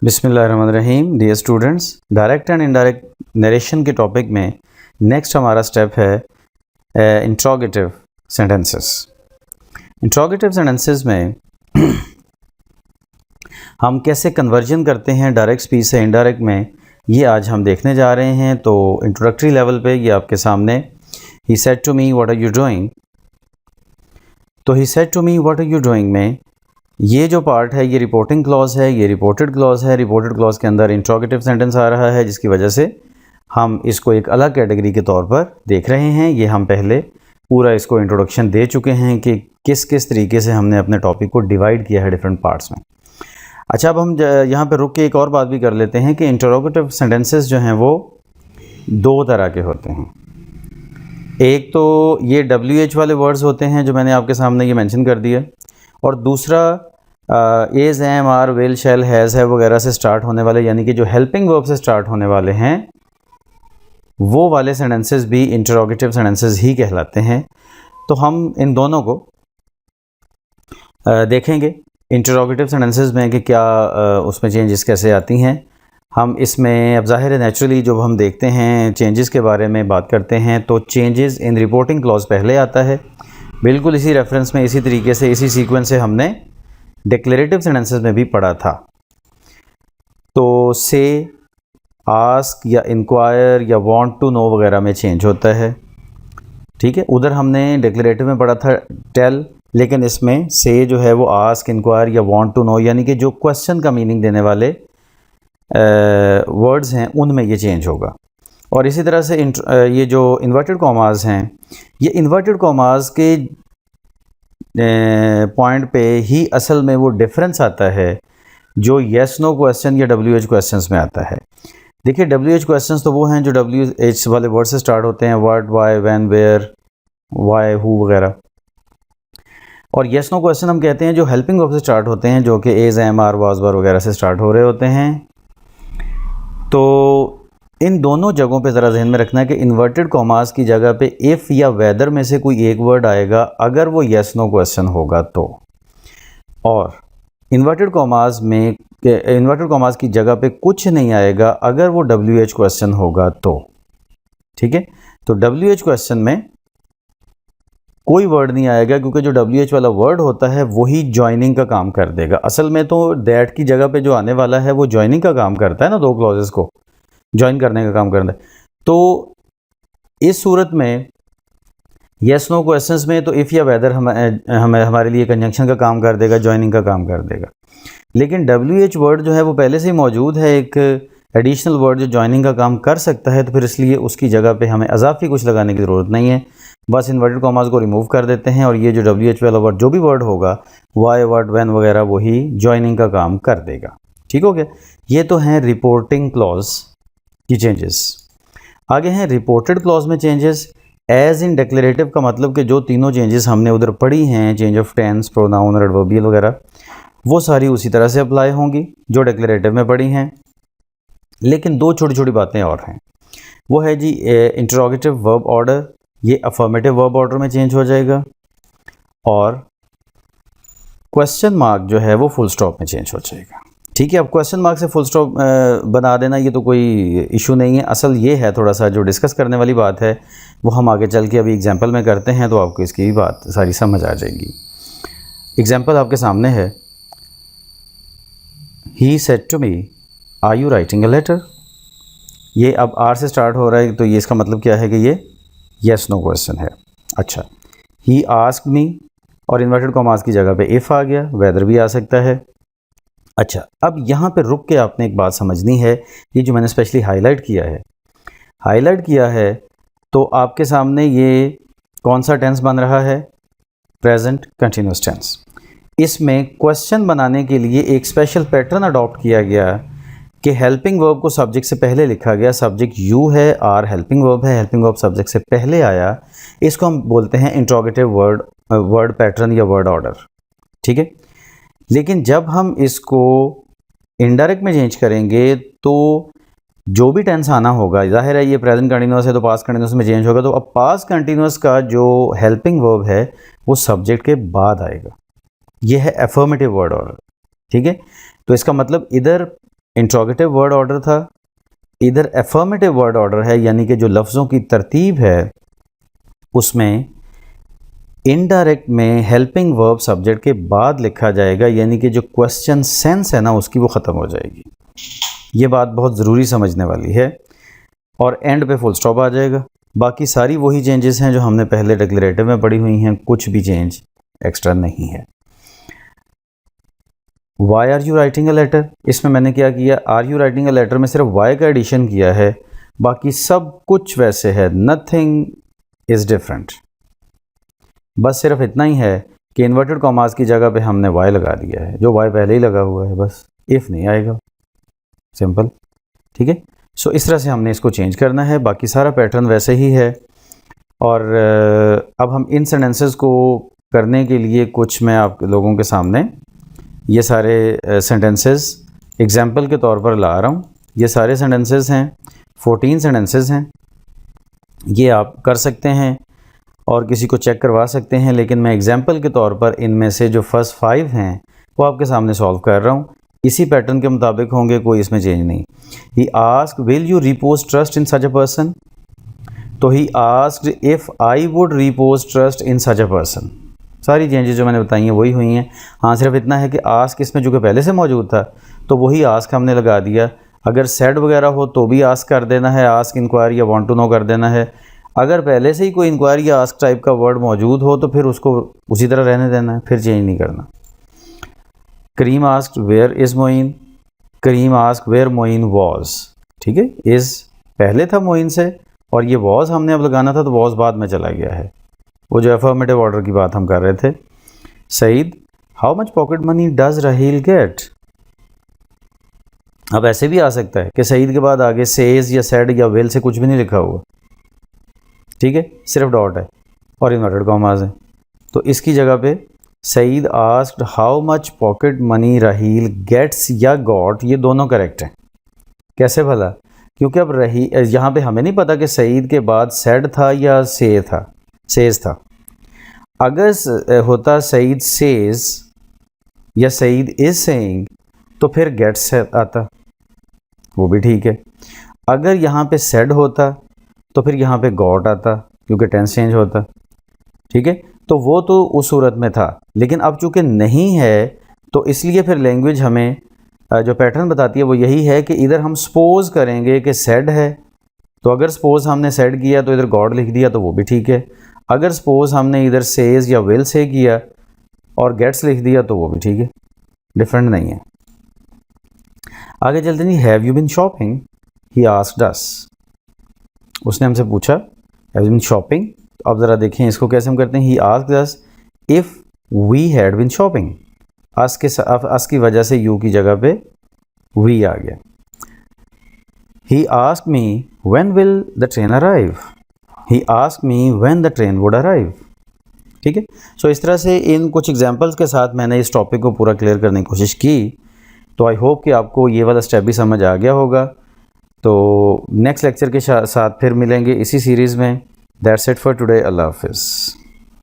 बिस्मिल्लाहिर्रहमानिर्रहीम। Dear students, direct and indirect narration के topic में नेक्स्ट हमारा स्टेप है इंट्रोगेटिव सेंटेंसेस। इंट्रोगेटिव सेंटेंसेस में हम कैसे कन्वर्जन करते हैं डायरेक्ट स्पीच से इनडायरेक्ट में, ये आज हम देखने जा रहे हैं। तो इंट्रोडक्टरी लेवल पे ये आपके सामने, he said to me what are you doing. तो he said to me what are you doing में ये जो पार्ट है ये रिपोर्टिंग क्लॉज है, ये रिपोर्टेड क्लॉज है। रिपोर्टेड क्लॉज के अंदर इंट्रोगेटिव सेंटेंस आ रहा है, जिसकी वजह से हम इसको एक अलग कैटेगरी के तौर पर देख रहे हैं। ये हम पहले पूरा इसको इंट्रोडक्शन दे चुके हैं कि किस किस तरीके से हमने अपने टॉपिक को डिवाइड किया है डिफरेंट पार्ट्स में। अच्छा, अब हम यहाँ पर रुक के एक और बात भी कर लेते हैं कि इंट्रोगेटिव सेंटेंसेस जो हैं वो दो तरह के होते हैं। एक तो ये WH वाले वर्ड्स होते हैं जो मैंने आपके सामने ये मेंशन कर दिया, और दूसरा is, am, are, will, shall, has, है वगैरह से स्टार्ट होने वाले, यानी कि जो हेल्पिंग वर्ब से स्टार्ट होने वाले हैं वो वाले सेंटेंसेस भी इंटरोगेटिव सेंटेंसेस ही कहलाते हैं। तो हम इन दोनों को देखेंगे इंटरोगेटिव सेंटेंसेस में कि क्या उसमें चेंजेस कैसे आती हैं। हम इसमें अब ज़ाहिर है नेचुरली जब हम देखते हैं चेंजेस के बारे में बात करते हैं तो चेंजेस इन रिपोर्टिंग क्लॉज पहले आता है। बिल्कुल इसी रेफरेंस में, इसी तरीके से, इसी सीक्वेंस से हमने डिक्लेरेटिव सेंटेंसेस में भी पढ़ा था। तो से, आस्क या इंक्वायर या वांट टू नो वगैरह में चेंज होता है, ठीक है। उधर हमने डिक्लेरेटिव में पढ़ा था टेल, लेकिन इसमें से जो है वो आस्क, इंक्वायर या वांट टू नो, यानी कि जो क्वेश्चन का मीनिंग देने वाले वर्ड्स हैं उनमें ये चेंज होगा। और इसी तरह से ये जो इन्वर्टेड कॉमास हैं, ये इन्वर्टेड कॉमास के पॉइंट पे ही असल में वो डिफरेंस आता है जो येस नो क्वेश्चन या WH क्वेश्चंस में आता है। देखिए, WH क्वेश्चंस तो वो हैं जो WH वाले वर्ड से स्टार्ट होते हैं, what, why, when, where, why, who वगैरह। और येस नो क्वेश्चन हम कहते हैं जो हेल्पिंग वर्ब से स्टार्ट होते हैं, जो कि एज, एम, आर, वाज, वर वगैरह से स्टार्ट हो रहे होते हैं। तो इन दोनों जगहों पे ज़रा ध्यान में रखना है कि इन्वर्टेड कॉमास की जगह पे इफ़ या वेदर में से कोई एक वर्ड आएगा अगर वो येस नो क्वेश्चन होगा तो, और इन्वर्टेड कॉमास की जगह पे कुछ नहीं आएगा अगर वो WH क्वेश्चन होगा तो, ठीक है। तो WH क्वेश्चन में कोई वर्ड नहीं आएगा क्योंकि जो WH वाला वर्ड होता है वही ज्वाइनिंग का काम कर देगा। असल में तो दैट की जगह पे जो आने वाला है वो ज्वाइनिंग का काम करता है ना, दो क्लॉजेस को ज्वाइन करने का काम करता है। तो इस सूरत में येस नो क्वेश्चंस में तो इफ़ या वेदर हमारे लिए कंजंक्शन का काम कर देगा, ज्वाइनिंग का काम कर देगा। लेकिन WH वर्ड जो है वो पहले से ही मौजूद है, एक एडिशनल वर्ड जो ज्वाइनिंग का काम कर सकता है, तो फिर इसलिए उसकी जगह पे हमें अजाफी कुछ लगाने की ज़रूरत नहीं है। बस इन्वर्टेड कॉमास को रिमूव कर देते हैं और ये जो WH वाला वर्ड जो भी वर्ड होगा, वाई, व्हाट, व्हेन वगैरह, वही ज्वाइनिंग का काम कर देगा। ठीक हो गया। ये तो हैं रिपोर्टिंग क्लॉज की चेंजेस। आगे हैं रिपोर्टेड क्लॉज में चेंजेस। एज इन डिक्लेरेटिव का मतलब कि जो तीनों चेंजेस हमने उधर पढ़ी हैं, चेंज ऑफ टेंस, प्रोनाउन और एडवर्बियल वगैरह, वो सारी उसी तरह से अप्लाई होंगी जो डिक्लेरेटिव में पढ़ी हैं। लेकिन दो छोटी छोटी बातें और हैं। वो है जी इंटरोगेटिव वर्ब ऑर्डर, ये अफर्मेटिव वर्ब ऑर्डर में चेंज हो जाएगा, और क्वेश्चन मार्क जो है वो फुल स्टॉप में चेंज हो जाएगा। ठीक है। अब क्वेश्चन मार्क से फुल स्टॉप बना देना ये तो कोई इशू नहीं है। असल ये है थोड़ा सा जो डिस्कस करने वाली बात है वो हम आगे चल के अभी एग्जांपल में करते हैं, तो आपको इसकी भी बात सारी समझ आ जाएगी। एग्जांपल आपके सामने है, he said to me are you writing a letter. ये अब आर से स्टार्ट हो रहा है, तो ये इसका मतलब क्या है कि ये येस नो क्वेश्चन है। अच्छा, ही आस्क्ड मी, और इन्वर्टेड कॉमास की जगह पे इफ़ आ गया, वेदर भी आ सकता है। अच्छा, अब यहाँ पे रुक के आपने एक बात समझनी है, ये जो मैंने स्पेशली हाईलाइट किया है, तो आपके सामने ये कौन सा टेंस बन रहा है? Present continuous tense. इसमें क्वेश्चन बनाने के लिए एक स्पेशल पैटर्न अडॉप्ट किया गया कि हेल्पिंग वर्ब को सब्जेक्ट से पहले लिखा गया। सब्जेक्ट यू है, आर हेल्पिंग वर्ब है, हेल्पिंग वर्ब सब्जेक्ट से पहले आया। इसको हम बोलते हैं इंट्रोगेटिव वर्ड पैटर्न या वर्ड ऑर्डर, ठीक है। लेकिन जब हम इसको इनडायरेक्ट में चेंज करेंगे तो जो भी टेंस आना होगा, जाहिर है ये प्रेजेंट कंटिन्यूअस है तो पास्ट कंटिन्यूअस में चेंज होगा। तो अब पास्ट कंटिन्यूअस का जो हेल्पिंग वर्ब है वो सब्जेक्ट के बाद आएगा। ये है अफर्मेटिव वर्ड ऑर्डर, ठीक है। तो इसका मतलब इधर इंट्रोगेटिव वर्ड ऑर्डर था, इधर एफर्मेटिव वर्ड ऑर्डर है, यानी कि जो लफ्ज़ों की तरतीब है उसमें इनडायरेक्ट में हेल्पिंग वर्ब सब्जेक्ट के बाद लिखा जाएगा, यानी कि जो क्वेश्चन सेंस है ना उसकी वो ख़त्म हो जाएगी। ये बात बहुत ज़रूरी समझने वाली है। और एंड पे फुल स्टॉप आ जाएगा। बाकी सारी वही चेंजेस हैं जो हमने पहले डिक्लेरेटिव में पढ़ी हुई हैं, कुछ भी चेंज एक्स्ट्रा नहीं है। Why are you writing a letter, इसमें मैंने क्या किया, are you writing a letter में सिर्फ वाई का एडिशन किया है, बाकी सब कुछ वैसे है, नथिंग इज़ डिफरेंट। बस सिर्फ इतना ही है कि इन्वर्टेड कॉमास की जगह पे हमने वाई लगा दिया है, जो वाई पहले ही लगा हुआ है, बस इफ़ नहीं आएगा, सिंपल। ठीक है, सो इस तरह से हमने इसको चेंज करना है, बाकी सारा पैटर्न वैसे ही है। और अब हम इन सेंटेंसेस को करने के लिए कुछ मैं आप लोगों के सामने ये सारे सेंटेंसेस एग्जाम्पल के तौर पर ला रहा हूँ। ये सारे सेंटेंसेस हैं, 14 सेंटेंसेस हैं, ये आप कर सकते हैं और किसी को चेक करवा सकते हैं, लेकिन मैं एग्जाम्पल के तौर पर इनमें से जो फर्स्ट 5 हैं वो आपके सामने सॉल्व कर रहा हूँ। इसी पैटर्न के मुताबिक होंगे, कोई इसमें चेंज नहीं। He asked will you repose trust in such a person, तो he asked if I would repose trust in such a person. सारी चेंजेस जो मैंने बताई हैं वही हुई हैं। हाँ, सिर्फ इतना है कि आस्क इसमें जो कि पहले से मौजूद था तो वही आस्क हमने लगा दिया। अगर सेड वगैरह हो तो भी आस्क कर देना है, आस्क इंक्वायरी या वांट टू नो कर देना है। अगर पहले से ही कोई इंक्वायरी या आस्क टाइप का वर्ड मौजूद हो तो फिर उसको उसी तरह रहने देना है, फिर चेंज नहीं करना। Karim asked where is Moin, Karim asked where Moin was. ठीक है, इज़ पहले था मोइन से और ये वॉज हमने अब लगाना था, तो वॉज बाद में चला गया है, वो जो एफर्मेटिव ऑर्डर की बात हम कर रहे थे। Saeed how much pocket money does Raheel get. अब ऐसे भी आ सकता है कि सईद के बाद आगे सेज या सेड या विल से कुछ भी नहीं लिखा हुआ, ठीक है, सिर्फ डॉट है और इन्वर्टेड कॉमास है, तो इसकी जगह पे Saeed asked how much pocket money Raheel gets या गॉट, ये दोनों करेक्ट हैं। कैसे भला, क्योंकि अब रही यहाँ पे हमें नहीं पता कि सईद के बाद सेड था या सेज था। अगर होता सईद सेज या सईद इज सेइंग तो फिर गेट्स आता, वो भी ठीक है। अगर यहाँ पे सेड होता तो फिर यहाँ पे गॉट आता, क्योंकि टेंस चेंज होता। ठीक है, तो वो तो उस सूरत में था, लेकिन अब चूंकि नहीं है तो इसलिए फिर लैंग्वेज हमें जो पैटर्न बताती है वो यही है कि इधर हम सपोज करेंगे कि सेड है, तो अगर सपोज हमने सेड किया तो इधर गॉड लिख दिया तो वो भी ठीक है। अगर सपोज हमने इधर सेज या विल से किया और गेट्स लिख दिया तो वो भी ठीक है, डिफरेंट नहीं है। आगे चलते नहीं, have you been shopping, he asked us, उसने हमसे पूछा हैव यू बीन शॉपिंग। अब ज़रा देखें इसको कैसे हम करते हैं, he asked us if we had been shopping. Us की वजह से यू की जगह पे वी आ गया। He asked me when will the train arrive, he asked me when the train would arrive. ठीक है, सो इस तरह से इन कुछ एग्जांपल्स के साथ मैंने इस टॉपिक को पूरा क्लियर करने की कोशिश की, तो आई होप कि आपको ये वाला स्टेप भी समझ आ गया होगा। तो नेक्स्ट लेक्चर के साथ फिर मिलेंगे इसी सीरीज़ में। दैट्स इट फॉर टुडे, अल्लाह हाफिज़।